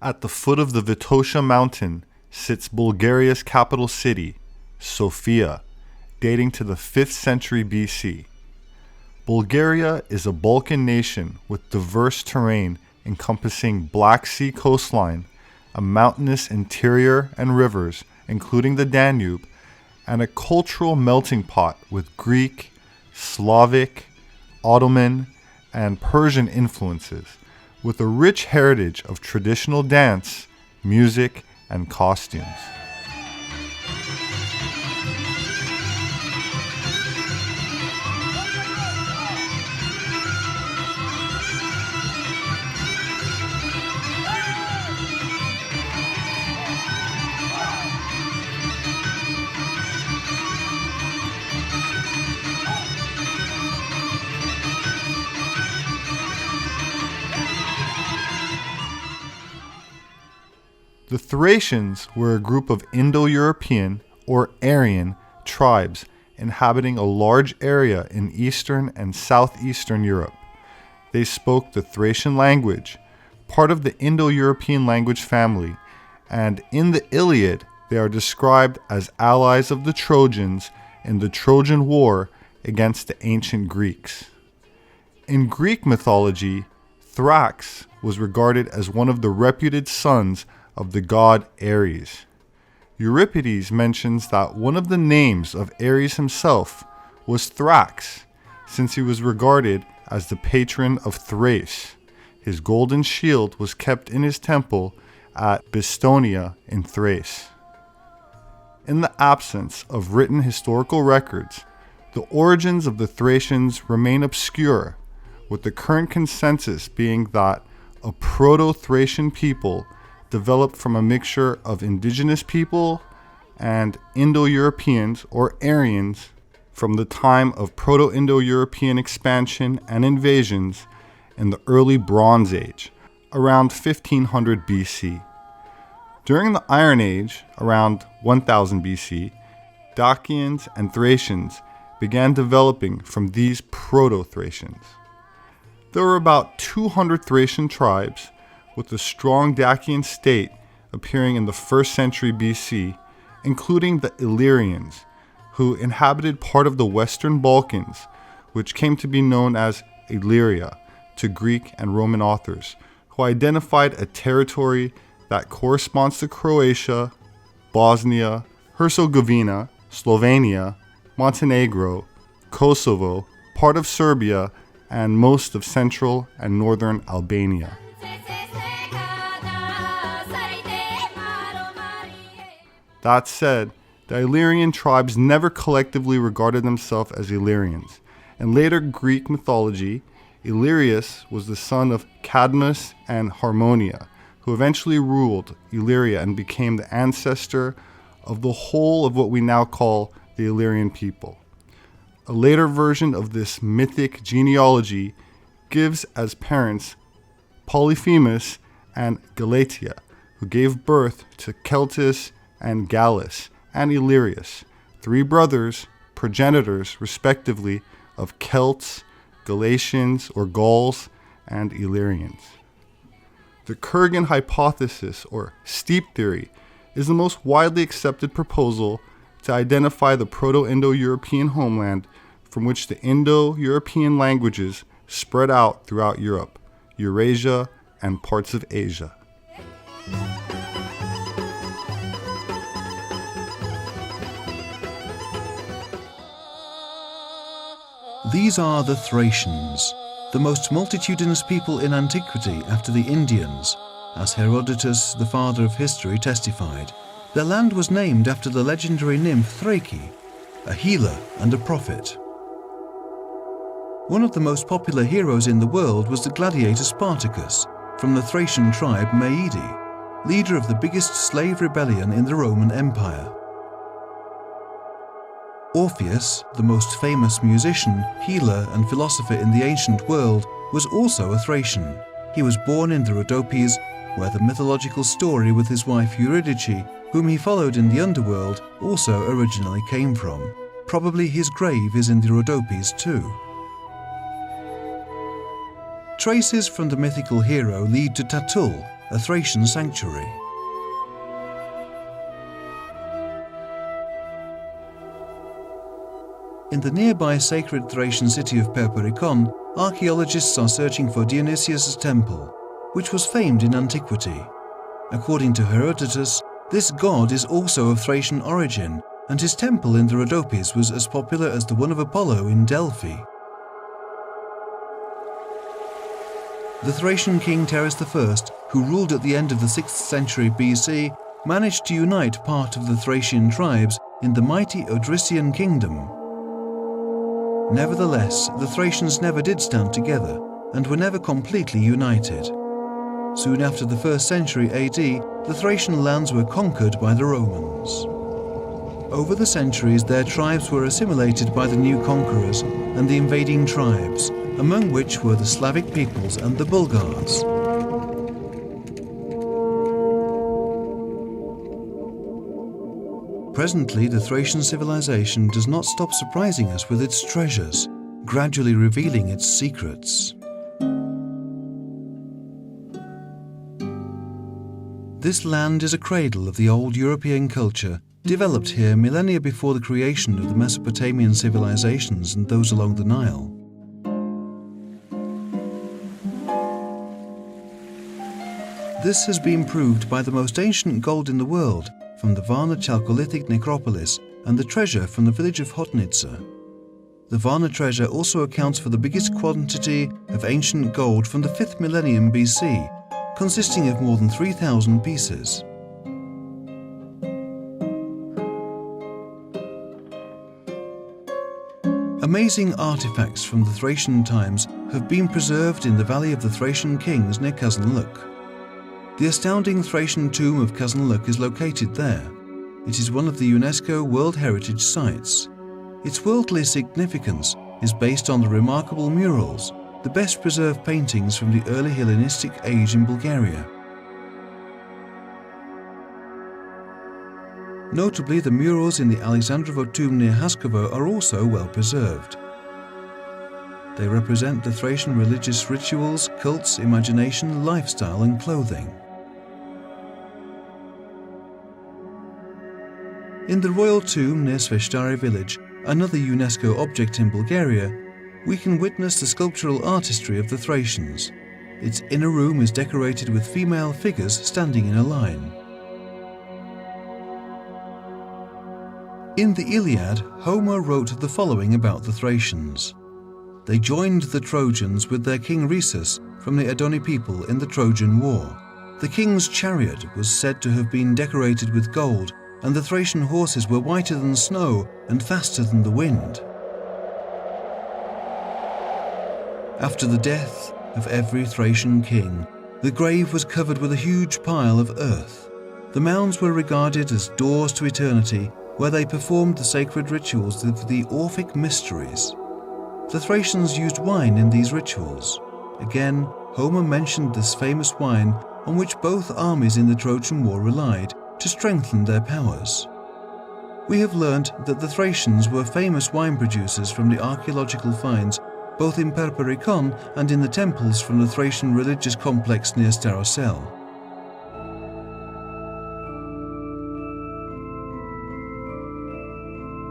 At the foot of the Vitoša mountain sits Bulgaria's capital city, Sofia, dating to the 5th century BC. Bulgaria is a Balkan nation with diverse terrain encompassing Black Sea coastline, a mountainous interior and rivers, including the Danube, and a cultural melting pot with Greek, Slavic, Ottoman, and Persian influences, with a rich heritage of traditional dance, music, and costumes. The Thracians were a group of Indo-European or Aryan tribes inhabiting a large area in Eastern and Southeastern Europe. They spoke the Thracian language, part of the Indo-European language family, and in the Iliad they are described as allies of the Trojans in the Trojan War against the ancient Greeks. In Greek mythology, Thrace was regarded as one of the reputed sons of the god Ares. Euripides mentions that one of the names of Ares himself was Thrax, since he was regarded as the patron of Thrace. His golden shield was kept in his temple at Bistonia in Thrace. In the absence of written historical records, the origins of the Thracians remain obscure, with the current consensus being that a Proto-Thracian people developed from a mixture of indigenous people and Indo-Europeans or Aryans from the time of Proto-Indo-European expansion and invasions in the early Bronze Age, around 1500 BC. During the Iron Age, around 1000 BC, Dacians and Thracians began developing from these Proto-Thracians. There were about 200 Thracian tribes, with a strong Dacian state appearing in the 1st century BC, including the Illyrians, who inhabited part of the Western Balkans, which came to be known as Illyria to Greek and Roman authors, who identified a territory that corresponds to Croatia, Bosnia, Herzegovina, Slovenia, Montenegro, Kosovo, part of Serbia, and most of central and northern Albania. That said, the Illyrian tribes never collectively regarded themselves as Illyrians. In later Greek mythology, Illyrius was the son of Cadmus and Harmonia, who eventually ruled Illyria and became the ancestor of the whole of what we now call the Illyrian people. A later version of this mythic genealogy gives as parents Polyphemus and Galatea, who gave birth to Celtis and Gallus and Illyrius, 3 brothers, progenitors respectively of Celts, Galatians or Gauls, and Illyrians. The Kurgan hypothesis, or steep theory, is the most widely accepted proposal to identify the Proto-Indo-European homeland from which the Indo-European languages spread out throughout Europe, Eurasia, and parts of Asia. These are the Thracians, the most multitudinous people in antiquity after the Indians, as Herodotus, the father of history, testified. Their land was named after the legendary nymph Thrace, a healer and a prophet. One of the most popular heroes in the world was the gladiator Spartacus, from the Thracian tribe Maedi, leader of the biggest slave rebellion in the Roman Empire. Orpheus, the most famous musician, healer and philosopher in the ancient world, was also a Thracian. He was born in the Rhodopes, where the mythological story with his wife Eurydice, whom he followed in the underworld, also originally came from. Probably his grave is in the Rhodopes too. Traces from the mythical hero lead to Tatul, a Thracian sanctuary. In the nearby sacred Thracian city of Perperikon, archaeologists are searching for Dionysius' temple, which was famed in antiquity. According to Herodotus, this god is also of Thracian origin, and his temple in the Rhodopes was as popular as the one of Apollo in Delphi. The Thracian king Thrace I, who ruled at the end of the 6th century BC, managed to unite part of the Thracian tribes in the mighty Odrysian kingdom. Nevertheless, the Thracians never did stand together and were never completely united. Soon after the 1st century AD, the Thracian lands were conquered by the Romans. Over the centuries, their tribes were assimilated by the new conquerors and the invading tribes, among which were the Slavic peoples and the Bulgars. Presently, the Thracian civilization does not stop surprising us with its treasures, gradually revealing its secrets. This land is a cradle of the old European culture, developed here millennia before the creation of the Mesopotamian civilizations and those along the Nile. This has been proved by the most ancient gold in the world, from the Varna Chalcolithic necropolis and the treasure from the village of Hotnitsa. The Varna treasure also accounts for the biggest quantity of ancient gold from the 5th millennium BC, consisting of more than 3,000 pieces. Amazing artifacts from the Thracian times have been preserved in the Valley of the Thracian Kings near Kazanluk. The astounding Thracian tomb of Kazanluk is located there. It is one of the UNESCO World Heritage Sites. Its worldly significance is based on the remarkable murals, the best preserved paintings from the early Hellenistic age in Bulgaria. Notably, the murals in the Alexandrovo tomb near Haskovo are also well preserved. They represent the Thracian religious rituals, cults, imagination, lifestyle and clothing. In the royal tomb near Sepehr village, another UNESCO object in Bulgaria, we can witness the sculptural artistry of the Thracians. Its inner room is decorated with female figures standing in a line. In the Iliad, Homer wrote the following about the Thracians. They joined the Trojans with their king Rhesus from the Adoni people in the Trojan War. The king's chariot was said to have been decorated with gold, and the Thracian horses were whiter than snow and faster than the wind. After the death of every Thracian king, the grave was covered with a huge pile of earth. The mounds were regarded as doors to eternity, where they performed the sacred rituals of the Orphic mysteries. The Thracians used wine in these rituals. Again, Homer mentioned this famous wine on which both armies in the Trojan War relied to strengthen their powers. We have learnt that the Thracians were famous wine producers from the archaeological finds both in Perperikon and in the temples from the Thracian religious complex near Starosel.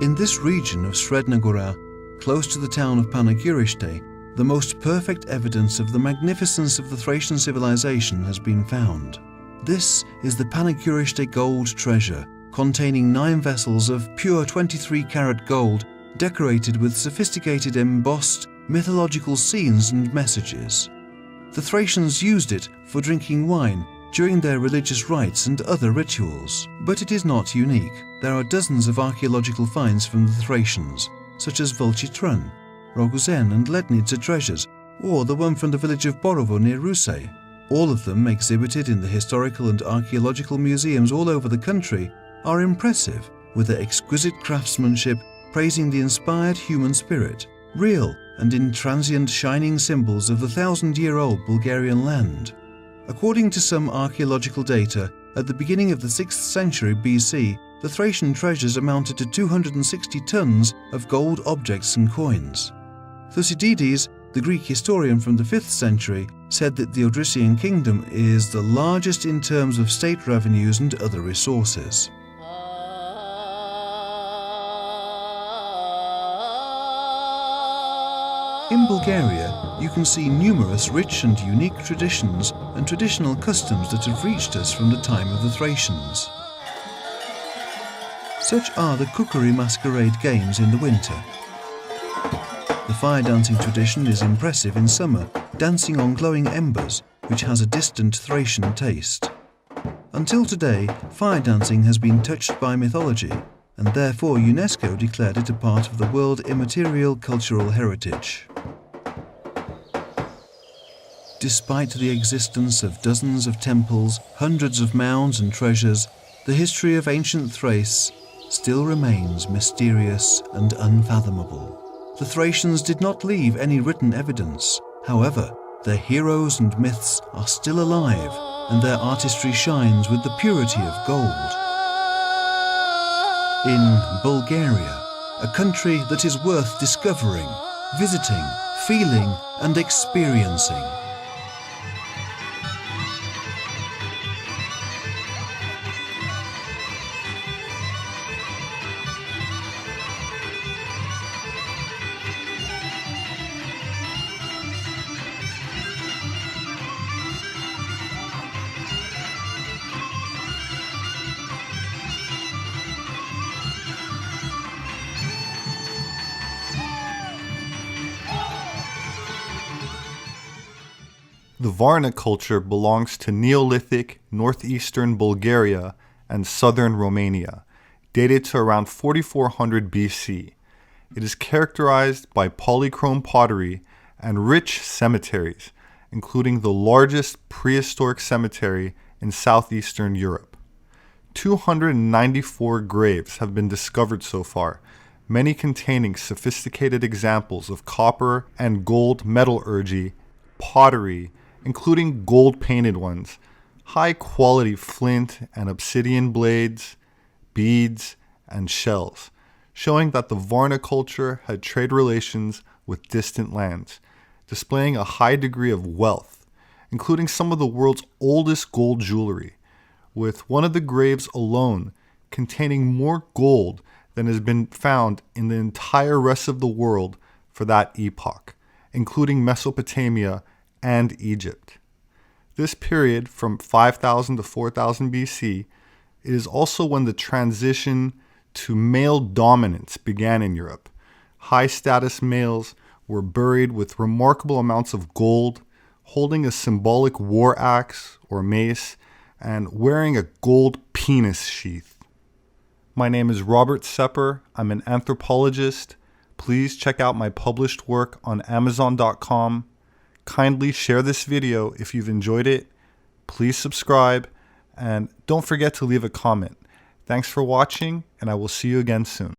In this region of Sredna Gora, close to the town of Panagyriste, the most perfect evidence of the magnificence of the Thracian civilization has been found. This is the Panagyriste gold treasure, containing 9 vessels of pure 23-carat gold, decorated with sophisticated embossed mythological scenes and messages. The Thracians used it for drinking wine during their religious rites and other rituals. But it is not unique. There are dozens of archaeological finds from the Thracians, such as Volchitrun, Roguzen and Lednitsa treasures, or the one from the village of Borovo near Rusay. All of them, exhibited in the historical and archaeological museums all over the country, are impressive, with their exquisite craftsmanship praising the inspired human spirit, real and intransient shining symbols of the 1,000-year-old Bulgarian land. According to some archaeological data, at the beginning of the 6th century BC, the Thracian treasures amounted to 260 tons of gold objects and coins. Thucydides The Greek historian from the 5th century said that the Odrysian kingdom is the largest in terms of state revenues and other resources. In Bulgaria, you can see numerous rich and unique traditions and traditional customs that have reached us from the time of the Thracians. Such are the kukuri masquerade games in the winter. The fire dancing tradition is impressive in summer, dancing on glowing embers, which has a distant Thracian taste. Until today, fire dancing has been touched by mythology, and therefore UNESCO declared it a part of the World Immaterial Cultural Heritage. Despite the existence of dozens of temples, hundreds of mounds and treasures, the history of ancient Thrace still remains mysterious and unfathomable. The Thracians did not leave any written evidence. However, their heroes and myths are still alive, and their artistry shines with the purity of gold. In Bulgaria, a country that is worth discovering, visiting, feeling, and experiencing. The Varna culture belongs to Neolithic northeastern Bulgaria and southern Romania, dated to around 4400 BC. It is characterized by polychrome pottery and rich cemeteries, including the largest prehistoric cemetery in southeastern Europe. 294 graves have been discovered so far, many containing sophisticated examples of copper and gold metallurgy, pottery, including gold-painted ones, high-quality flint and obsidian blades, beads, and shells, showing that the Varna culture had trade relations with distant lands, displaying a high degree of wealth, including some of the world's oldest gold jewelry, with one of the graves alone containing more gold than has been found in the entire rest of the world for that epoch, including Mesopotamia and Egypt. This period, from 5000 to 4000 BC, is also when the transition to male dominance began in Europe. High-status males were buried with remarkable amounts of gold, holding a symbolic war axe or mace, and wearing a gold penis sheath. My name is Robert Sepehr. I'm an anthropologist. Please check out my published work on Amazon.com. Kindly share this video if you've enjoyed it. Please subscribe and don't forget to leave a comment. Thanks for watching, and I will see you again soon.